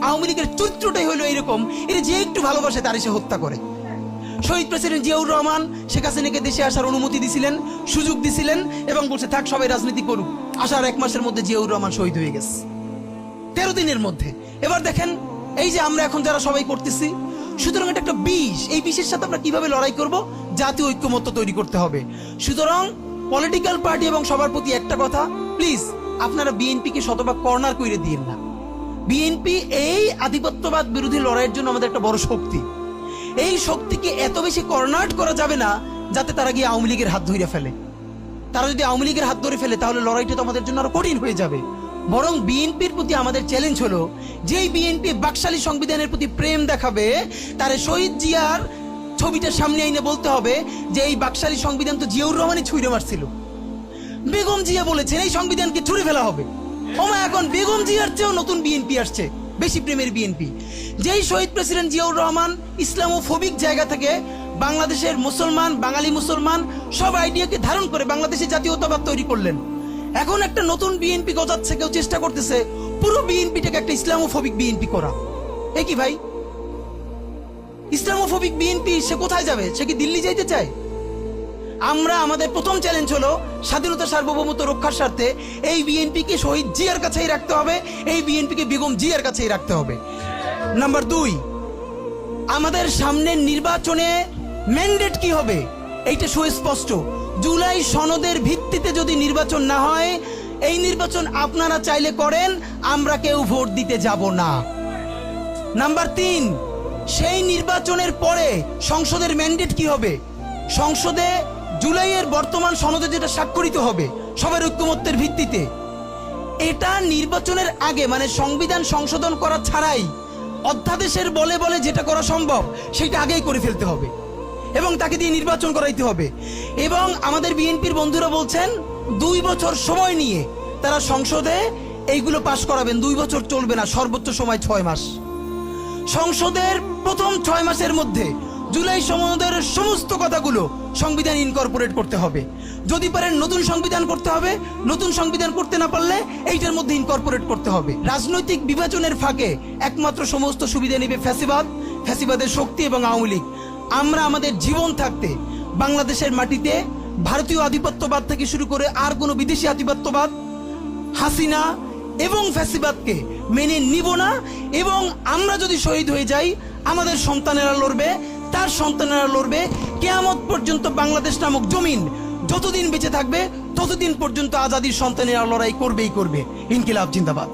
আওয়ামী লীগের চরিত্রটাই হলো এরকম, এর যে একটু ভালোবাসে তার সে হত্যা করে। শহীদ প্রেসিডেন্ট জিয়াউর রহমান শেখ হাসিনাকে দেশে আসার অনুমতি দিছিলেন, সুযোগ দিছিলেন এবং বলছে থাক সবাই রাজনীতি করুক। আসার 1 মাসের মধ্যে জিয়াউর রহমান শহীদ হয়ে গেছে, 13 দিনের মধ্যে। এবার দেখেন এই যে আমরা এখন যারা সবাই করতেছি, সুতরাং এটা একটা বিষ। এই বিষের সাথে আমরা কিভাবে লড়াই করব? জাতীয় ঐক্যমত্য তৈরি করতে হবে। সুতরাং পলিটিক্যাল পার্টি এবং সবার প্রতি একটা কথা, প্লিজ আপনারা বিএনপিকে শতভাগ কর্নার করে দিয়েন না। বিএনপি এই আধিপত্যবাদ বিরোধী লড়াইয়ের জন্য আমাদের একটা বড় শক্তি। এই শক্তিকে এত বেশি কর্নার করা যাবে না যাতে তারা গিয়ে আওয়ামী লীগের হাত ধরে ফেলে। তারা যদি আওয়ামী লীগের হাত ধরে ফেলে তাহলে লড়াইটা তো আমাদের জন্য আরো কঠিন হয়ে যাবে। বরং বিএনপির প্রতি আমাদের চ্যালেঞ্জ হলো, যেই বিএনপি বাকশালী সংবিধানের প্রতি প্রেম দেখাবে, তারে শহীদ জিয়ার ছবিটা সামনে আইনে বলতে হবে যে এই বাকশালী সংবিধান তো জিয়াউর রহমানই ছুঁড়ে মারছিল। বেগম জিয়া বলেছেন এই সংবিধানকে ছুঁড়ে ফেলা হবে। ওমা এখন বেগম জিয়ার চেয়েও নতুন বিএনপি আসছে, বেশি প্রেমের বিএনপি। যেই শহীদ প্রেসিডেন্ট জিয়াউর রহমান ইসলামোফোবিক জায়গা থেকে বাংলাদেশের মুসলমান, বাঙালি মুসলমান সব আইডিয়াকে ধারণ করে বাংলাদেশে জাতীয়তাবাদ তৈরি করলেন। এখন একটা নতুন বিএনপি গজাচ্ছে, কেউ চেষ্টা করতেছে পুরো বিএনপিটাকে একটা ইসলামোফোবিক বিএনপি করা। এ কি ভাই, ইসলামোফোবিক বিএনপি সে কোথায় যাবে? সে কি দিল্লি যাইতে চায়? আমরা আমাদের প্রথম চ্যালেঞ্জ হলো স্বাধীনতা সার্বভৌমত্ব রক্ষার স্বার্থে এই বিএনপিকে শহীদ জিয়ার কাছেই রাখতে হবে, এই বিএনপিকে বেগম জিয়ার কাছেই রাখতে হবে। নাম্বার 2, আমাদের সামনের নির্বাচনে ম্যান্ডেট কি হবে এইটা সুস্পষ্ট। জুলাই সনদের ভিত্তিতে যদি নির্বাচন না হয়, এই নির্বাচন আপনারা চাইলে করেন, আমরা কেউ ভোট দিতে যাব না। নাম্বার 3, সেই নির্বাচনের পরে সংসদের ম্যান্ডেট কি হবে? সংসদে জুলাইয়ের বর্তমান সনদে যেটা স্বাক্ষরিত হবে সবার ঐক্যমত্যের ভিত্তিতে, এটা নির্বাচনের আগে মানে সংবিধান সংশোধন করা ছাড়াই অধ্যাদেশের বলে বলে যেটা করা সম্ভব সেটা আগেই করে ফেলতে হবে এবং তাকে দিয়ে নির্বাচন করাইতে হবে। এবং আমাদের বিএনপির বন্ধুরা বলছেন 2 বছর সময় নিয়ে তারা সংসদে এইগুলো পাশ করাবেন। 2 বছর চলবে না, সর্বোচ্চ সময় 6 মাস। সংসদের প্রথম 6 মাসের মধ্যে জুলাই সনদের সমস্ত কথাগুলো সংবিধান ইনকর্পোরেট করতে হবে। যদি পারেন নতুন সংবিধান করতে হবে, নতুন সংবিধান করতে না পারলে এইটার মধ্যে ইনকর্পোরেট করতে হবে। রাজনৈতিক বিভাজনের ফাঁকে একমাত্র সমস্ত সুবিধা নেবে ফ্যাসিবাদ, ফ্যাসিবাদের শক্তি এবং আওয়ামী লীগ। আমরা আমাদের জীবন থাকতে বাংলাদেশের মাটিতে ভারতীয় আধিপত্যবাদ থেকে শুরু করে আর কোনো বিদেশি আধিপত্যবাদ, হাসিনা এবং ফ্যাসিবাদকে মেনে নিব না। এবং আমরা যদি শহীদ হয়ে যাই, আমাদের সন্তানেরা লড়বে, তার সন্তানেরা লড়বে। কিয়ামত পর্যন্ত বাংলাদেশ নামক জমিন যতদিন বেঁচে থাকবে ততদিন পর্যন্ত আজাদির সন্তানেরা লড়াই করবেই করবে। ইনকিলাব জিন্দাবাদ।